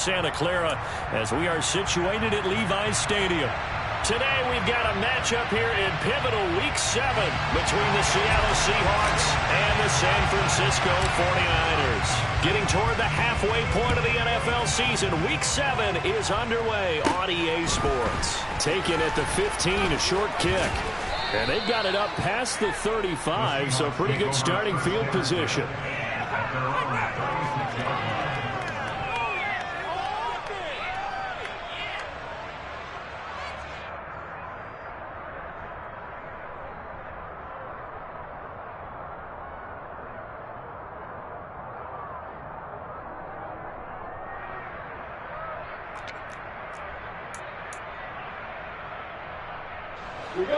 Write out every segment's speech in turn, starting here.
Santa Clara as we are situated at Levi's Stadium. Today we've got a matchup here in pivotal Week 7 between the Seattle Seahawks and the San Francisco 49ers. Getting toward the halfway point of the NFL season, Week 7 is underway on EA Sports. Taken at the 15, a short kick. And they've got it up past the 35, so pretty good starting field position.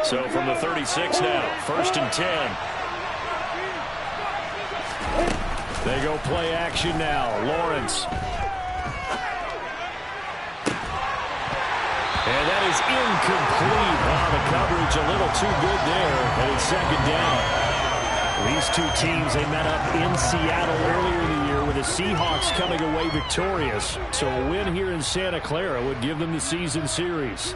So from the 36 now, 1st and 10. They go play action now. Lawrence. And that is incomplete. Wow, the coverage a little too good there. And it's 2nd down. These two teams, they met up in Seattle earlier in the year with the Seahawks coming away victorious. So a win here in Santa Clara would give them the season series.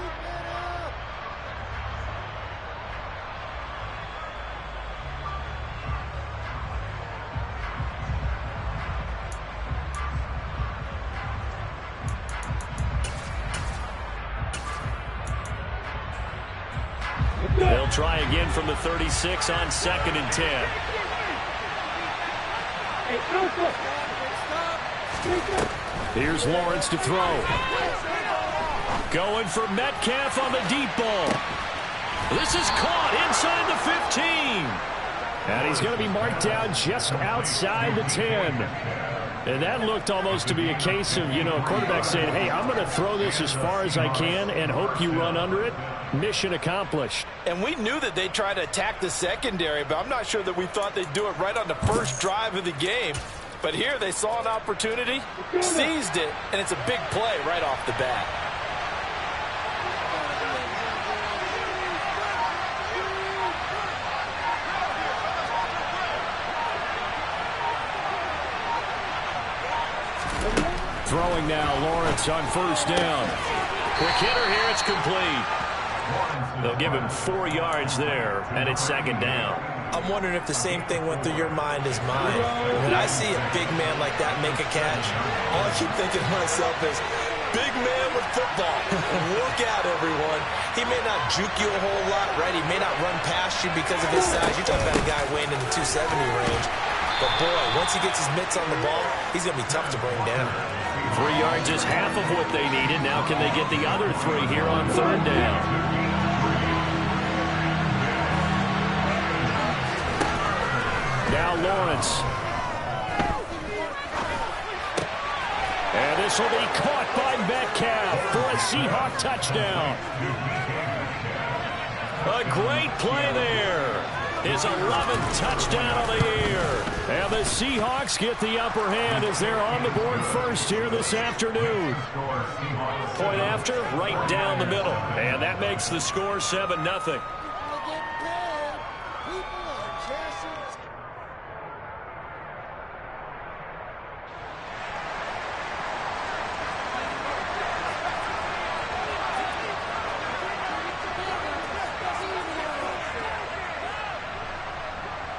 They'll try again from the 36 on 2nd and 10. Here's Lawrence to throw. Going for Metcalf on the deep ball. This is caught inside the 15. And he's going to be marked down just outside the 10. And that looked almost to be a case of, a quarterback saying, hey, I'm going to throw this as far as I can and hope you run under it. Mission accomplished. And we knew that they'd try to attack the secondary, but I'm not sure that we thought they'd do it right on the first drive of the game. But here they saw an opportunity, seized it, and it's a big play right off the bat. Throwing now, Lawrence on 1st down. Quick hitter here, it's complete. They'll give him 4 yards there, and it's 2nd down. I'm wondering if the same thing went through your mind as mine. When I see a big man like that make a catch, all I keep thinking to myself is, big man with football. Look out, everyone. He may not juke you a whole lot, right? He may not run past you because of his size. You're talking about a guy weighing in the 270 range. But, boy, once he gets his mitts on the ball, he's going to be tough to bring down. 3 yards is half of what they needed. Now can they get the other 3 here on 3rd down? Now Lawrence. And this will be caught by Metcalf for a Seahawk touchdown. A great play there. His 11th touchdown of the year. And the Seahawks get the upper hand as they're on the board first here this afternoon. Point after, right down the middle. And that makes the score 7-0.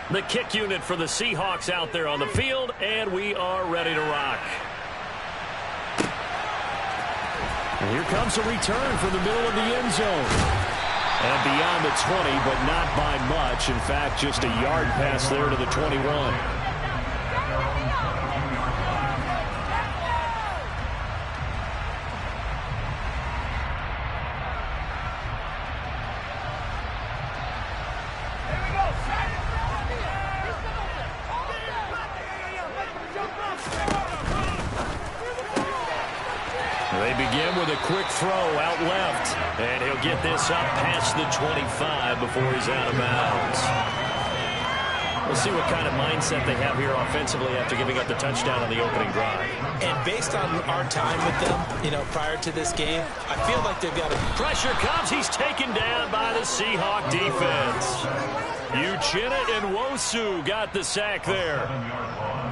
The kick unit for the Seahawks out there on the field, and we are ready to rock. And here comes a return from the middle of the end zone. And beyond the 20, but not by much. In fact, just a yard pass there to the 21. They begin with a quick throw out left. And he'll get this up past the 25 before he's out of bounds. We'll see what kind of mindset they have here offensively after giving up the touchdown on the opening drive. And based on our time with them, prior to this game, I feel like they've got a... Pressure comes. He's taken down by the Seahawk defense. Uchenna and Nwosu got the sack there.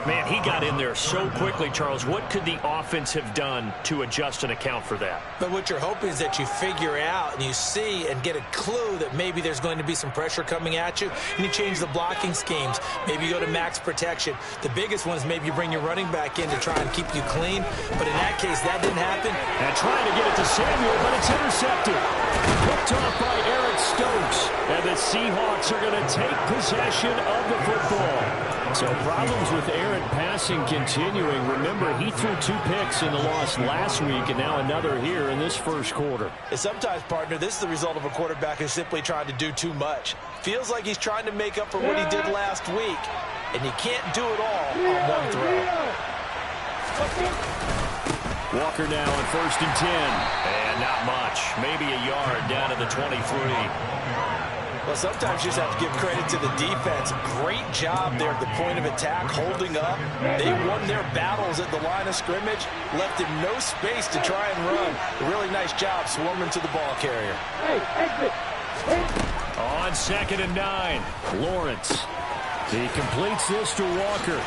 Man, he got in there so quickly, Charles. What could the offense have done to adjust and account for that? But what you're hoping is that you figure out and you see and get a clue that maybe there's going to be some pressure coming at you, and you change the blocking schemes. Maybe you go to max protection. The biggest one is maybe you bring your running back in to try and keep you clean. But in that case, that didn't happen. And trying to get it to Samuel, but it's intercepted. Picked off by Eric Stokes. And the Seahawks are going to take possession of the football. So problems with Aaron passing continuing. Remember, he threw 2 picks in the loss last week, and now another here in this first quarter. And sometimes, partner, this is the result of a quarterback who's simply trying to do too much. Feels like he's trying to make up for what he did last week, and you can't do it all on one throw. Walker now on 1st and 10. And not much. Maybe a yard down to the 23. Well, sometimes you just have to give credit to the defense. Great job there at the point of attack, holding up. They won their battles at the line of scrimmage, left him no space to try and run. A really nice job swarming to the ball carrier. On 2nd and 9, Lawrence. He completes this to Walker.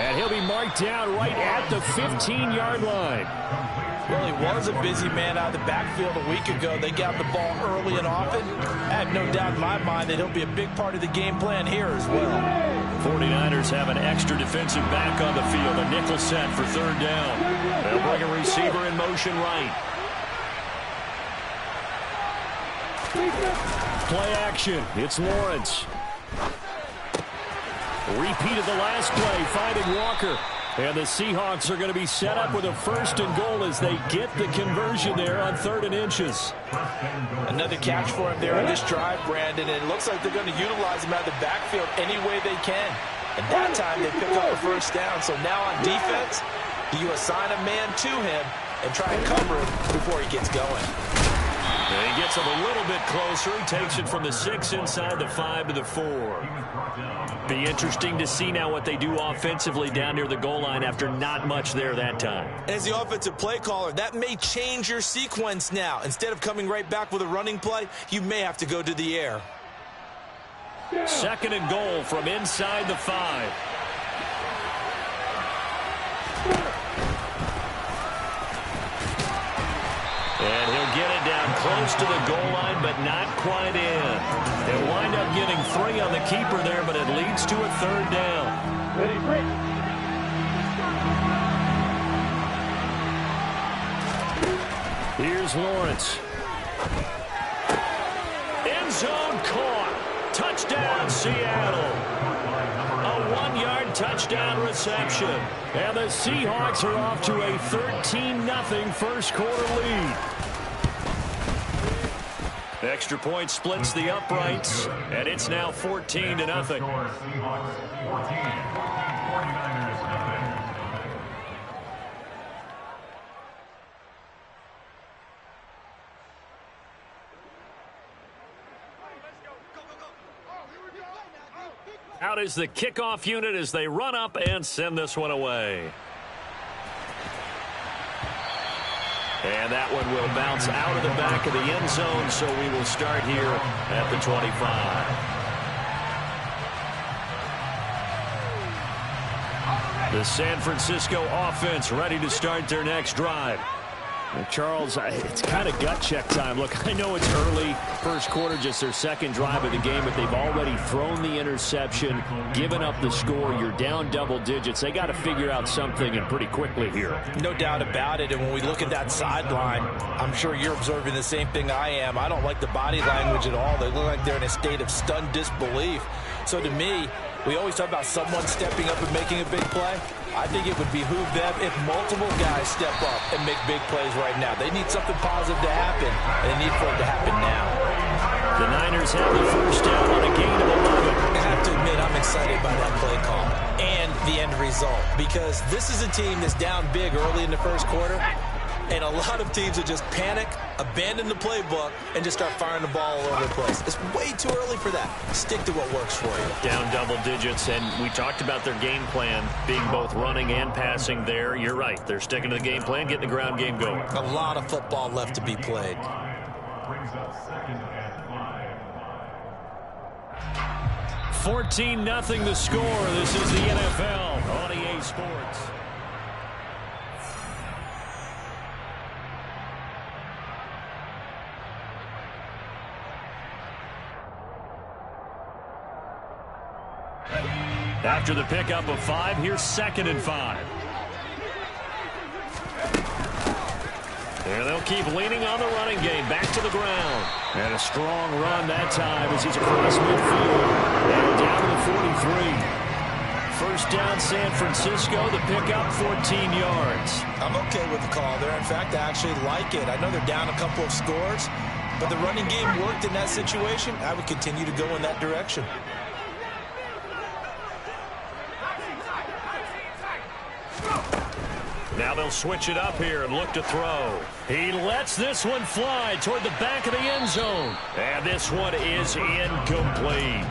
And he'll be marked down right at the 15-yard line. Well, he was a busy man out of the backfield a week ago. They got the ball early and often. I have no doubt in my mind that he'll be a big part of the game plan here as well. 49ers have an extra defensive back on the field. A nickel set for 3rd down. They'll bring a receiver in motion right. Play action. It's Lawrence. Repeat of the last play, finding Walker. And the Seahawks are going to be set up with a 1st and goal as they get the conversion there on 3rd and inches. Another catch for him there on this drive, Brandon, and it looks like they're going to utilize him out of the backfield any way they can. And that time they pick up a 1st down. So now on defense, you assign a man to him and try and cover him before he gets going. And he gets him a little bit closer. He takes it from the 6 inside the 5 to the 4. Be interesting to see now what they do offensively down near the goal line after not much there that time. As the offensive play caller, that may change your sequence now. Instead of coming right back with a running play, you may have to go to the air. 2nd and goal from inside the 5. And he'll get it down close to the goal line, but not quite in. They'll wind up getting 3 on the keeper there, but it leads to a 3rd down. Here's Lawrence. End zone caught. Touchdown, Seattle. A 1-yard touchdown reception. And the Seahawks are off to a 13-0 first quarter lead. Extra point splits the uprights, and it's now 14-0. Out is the kickoff unit as they run up and send this one away. And that one will bounce out of the back of the end zone, so we will start here at the 25. The San Francisco offense ready to start their next drive. Well, Charles, it's kind of gut check time. Look, I know it's early, first quarter, just their 2nd drive of the game, but they've already thrown the interception, given up the score. You're down double digits. They got to figure out something, and pretty quickly here. No doubt about it, and when we look at that sideline, I'm sure you're observing the same thing I am. I don't like the body language at all. They look like they're in a state of stunned disbelief. So to me, we always talk about someone stepping up and making a big play. I think it would behoove them if multiple guys step up and make big plays right now. They need something positive to happen, and they need for it to happen now. The Niners have the 1st down on a gain of 11. I have to admit, I'm excited by that play call and the end result, because this is a team that's down big early in the first quarter, and a lot of teams will just panic, abandon the playbook, and just start firing the ball all over the place. It's way too early for that. Stick to what works for you. Down double digits, and we talked about their game plan being both running and passing there. You're right. They're sticking to the game plan, getting the ground game going. A lot of football left to be played. 14-0 the score. This is the NFL on EA Sports. After the pickup of 5, here's 2nd and 5. And they'll keep leaning on the running game. Back to the ground. And a strong run that time as he's across midfield. And down to the 43. First down, San Francisco. The pickup, 14 yards. I'm okay with the call there. In fact, I actually like it. I know they're down a couple of scores, but the running game worked in that situation. I would continue to go in that direction. Now they'll switch it up here and look to throw. He lets this one fly toward the back of the end zone. And this one is incomplete.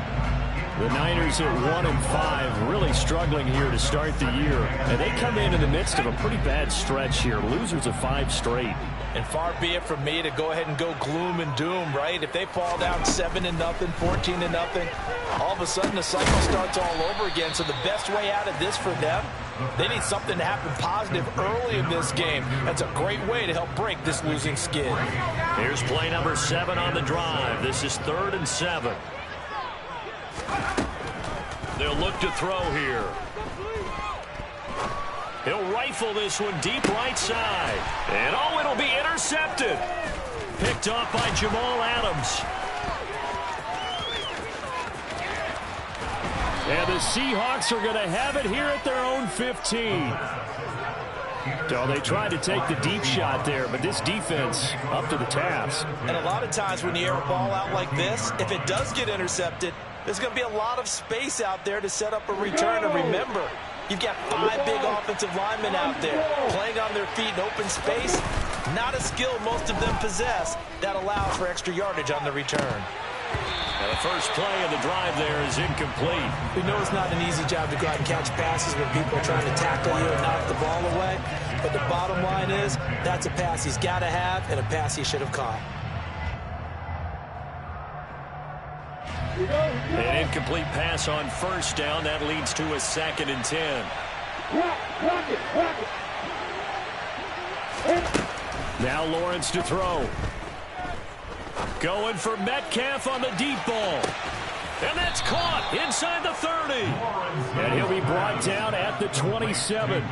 The Niners at 1-5, really struggling here to start the year. And they come in the midst of a pretty bad stretch here. Losers of 5 straight. And far be it from me to go ahead and go gloom and doom, right? If they fall down 7-0, 14-0, all of a sudden the cycle starts all over again. So the best way out of this for them, they need something to happen positive early in this game. That's a great way to help break this losing skid. Here's play number 7 on the drive. This is 3rd and 7. They'll look to throw here. He'll rifle this one deep right side. And oh, it'll be intercepted. Picked off by Jamal Adams. And the Seahawks are going to have it here at their own 15. So they tried to take the deep shot there, but this defense up to the task. And a lot of times when you air a ball out like this, if it does get intercepted, there's going to be a lot of space out there to set up a return. And remember, you've got 5 big offensive linemen out there playing on their feet in open space. Not a skill most of them possess that allows for extra yardage on the return. And the first play of the drive there is incomplete. We know it's not an easy job to go out and catch passes when people are trying to tackle you and knock the ball away. But the bottom line is, that's a pass he's got to have and a pass he should have caught. An incomplete pass on first down. That leads to a 2nd and 10. Now Lawrence to throw. Going for Metcalf on the deep ball. And that's caught inside the 30. And he'll be brought down at the 27.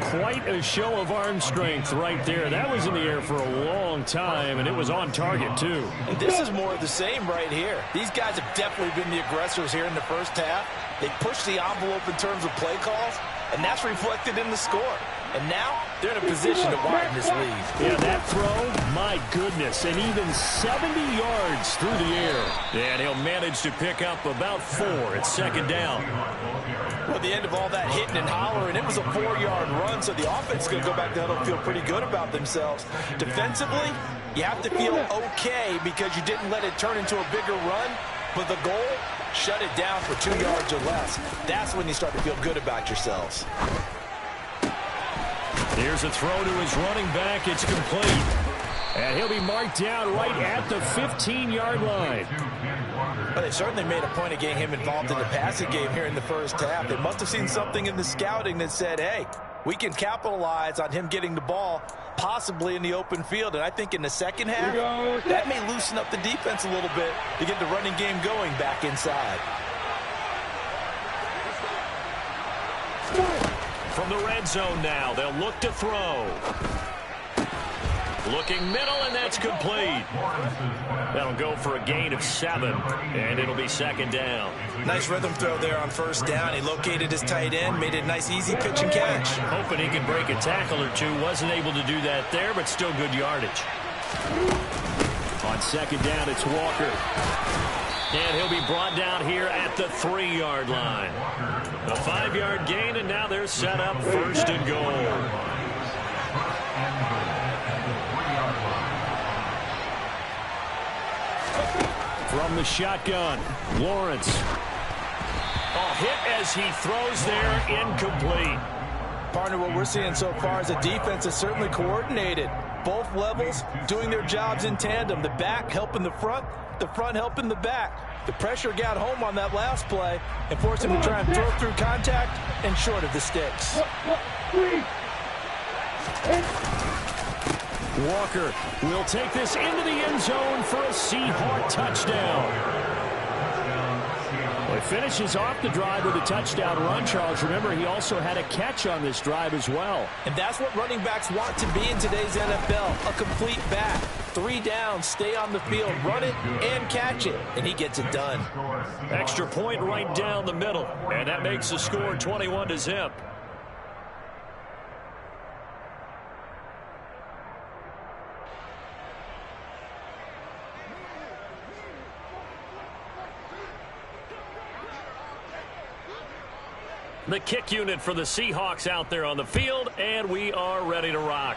Quite a show of arm strength right there. That was in the air for a long time, and it was on target, too. And this is more of the same right here. These guys have definitely been the aggressors here in the first half. They pushed the envelope in terms of play calls, and that's reflected in the score. And now they're in a position to widen this lead. Yeah, that throw, my goodness, and even 70 yards through the air. And he'll manage to pick up about 4 at 2nd down. Well, at the end of all that hitting and hollering, it was a 4-yard run, so the offense is going to go back down and feel pretty good about themselves. Defensively, you have to feel okay because you didn't let it turn into a bigger run, but the goal, shut it down for 2 yards or less. That's when you start to feel good about yourselves. Here's a throw to his running back. It's complete. And he'll be marked down right at the 15-yard line. Well, they certainly made a point of getting him involved in the passing game here in the first half. They must have seen something in the scouting that said, hey, we can capitalize on him getting the ball possibly in the open field. And I think in the second half, that may loosen up the defense a little bit to get the running game going back inside. From the red zone now, they'll look to throw. Looking middle, and that's complete. That'll go for a gain of 7, and it'll be 2nd down. Nice rhythm throw there on first down. He located his tight end, made it a nice, easy pitch and catch. Hoping he could break a tackle or two. Wasn't able to do that there, but still good yardage. On 2nd down, it's Walker. And he'll be brought down here at the 3-yard line. A 5-yard gain, and now they're set up 1st and goal. From the shotgun, Lawrence. Hit as he throws there, incomplete. Partner, what we're seeing so far is a defense that's certainly coordinated. Both levels doing their jobs in tandem. The back helping the front helping the back. The pressure got home on that last play and forced him to try and throw through contact and short of the sticks. Walker will take this into the end zone for a Seahawk touchdown. Well, he finishes off the drive with a touchdown run, Charles. Remember, he also had a catch on this drive as well. And that's what running backs want to be in today's NFL, a complete back. 3 downs, stay on the field, run it, and catch it. And he gets it done. Extra point right down the middle. And that makes the score 21-0. The kick unit for the Seahawks out there on the field, and we are ready to rock.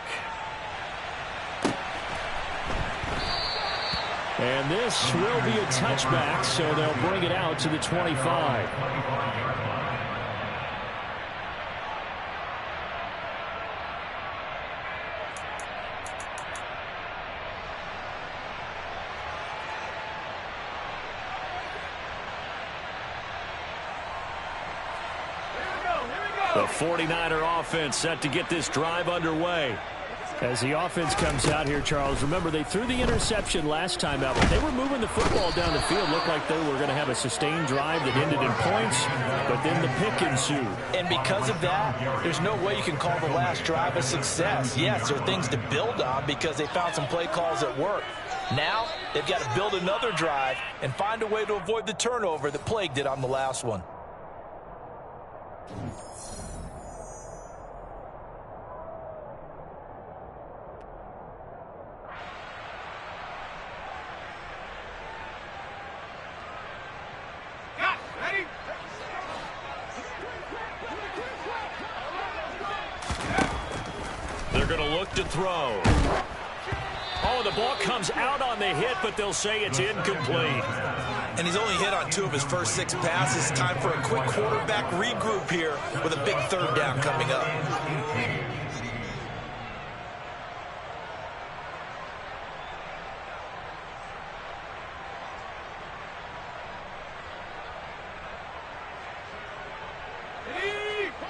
And this will be a touchback, so they'll bring it out to the 25. The 49er offense set to get this drive underway. As the offense comes out here, Charles, remember they threw the interception last time out, but they were moving the football down the field. Looked like they were going to have a sustained drive that ended in points, but then the pick ensued. And because of that, there's no way you can call the last drive a success. Yes, there are things to build on because they found some play calls that work. Now, they've got to build another drive and find a way to avoid the turnover that plagued it on the last one. They're going to look to throw. Oh, the ball comes out on the hit, but they'll say it's incomplete. And he's only hit on 2 of his first 6 passes. Time for a quick quarterback regroup here with a big 3rd down coming up.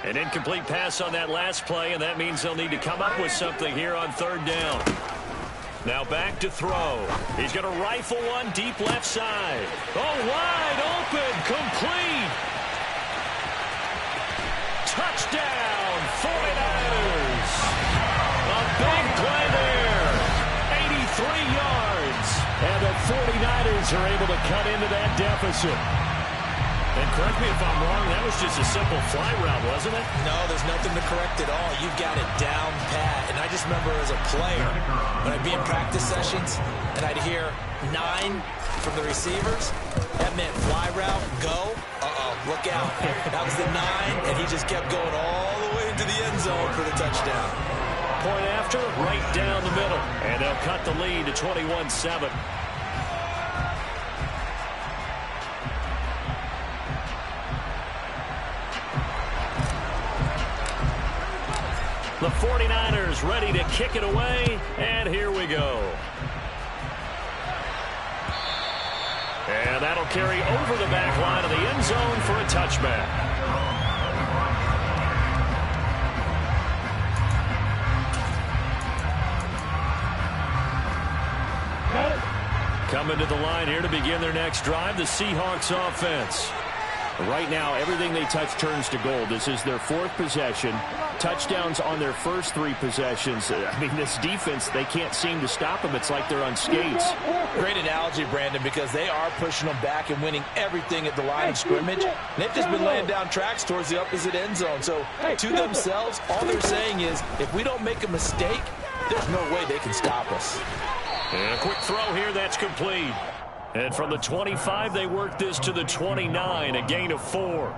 An incomplete pass on that last play, and that means they'll need to come up with something here on 3rd down. Now back to throw. He's going to rifle one deep left side. Oh, wide open, complete. Touchdown, 49ers. A big play there. 83 yards. And the 49ers are able to cut into that deficit. And correct me if I'm wrong, that was just a simple fly route, wasn't it? No, there's nothing to correct at all. You've got it down pat. And I just remember as a player, when I'd be in practice sessions and I'd hear 9 from the receivers, that meant fly route, go. Look out. That was the 9, and he just kept going all the way into the end zone for the touchdown. Point after, right down the middle. And they'll cut the lead to 21-7. The 49ers ready to kick it away, and here we go. And that'll carry over the back line of the end zone for a touchback. Coming to the line here to begin their next drive, the Seahawks offense. Right now, everything they touch turns to gold. This is their 4th possession. Touchdowns on their first 3 possessions. I mean, this defense, they can't seem to stop them. It's like they're on skates. Great analogy, Brandon, because they are pushing them back and winning everything at the line of scrimmage. They've just been laying down tracks towards the opposite end zone. So, to themselves, all they're saying is, if we don't make a mistake, there's no way they can stop us. And a quick throw here, that's complete. And from the 25, they work this to the 29, a gain of 4.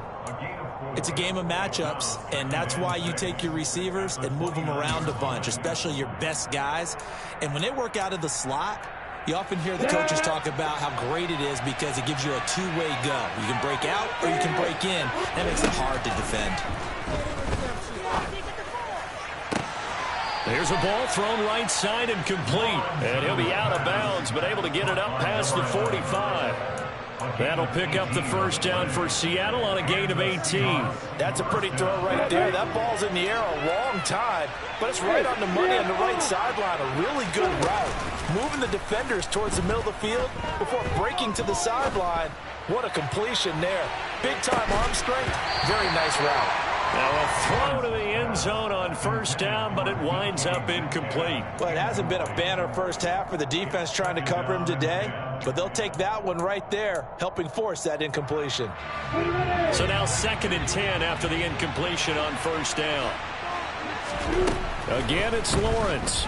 It's a game of matchups, and that's why you take your receivers and move them around a bunch, especially your best guys. And when they work out of the slot, you often hear the coaches talk about how great it is because it gives you a 2-way go. You can break out or you can break in. That makes it hard to defend. There's a ball thrown right side and complete. And he'll be out of bounds, but able to get it up past the 45. That'll pick up the first down for Seattle on a gain of 18. That's a pretty throw right there. That ball's in the air a long time, but it's right on the money on the right sideline. A really good route. Moving the defenders towards the middle of the field before breaking to the sideline. What a completion there. Big-time arm strength. Very nice route. Now a throw to the end zone on first down, but it winds up incomplete. Well, it hasn't been a banner first half for the defense trying to cover him today, but they'll take that one right there, helping force that incompletion. So now 2nd and 10 after the incompletion on first down. Again, it's Lawrence.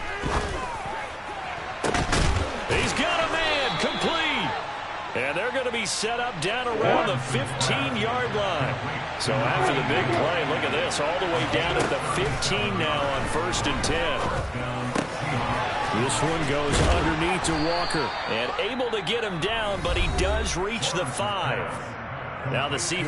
He's got a man, complete. And they're going to be set up down around the 15-yard line. So after the big play, look at this, all the way down at the 15 now on 1st and 10. This one goes underneath to Walker. And able to get him down, but he does reach the 5. Now the Seahawks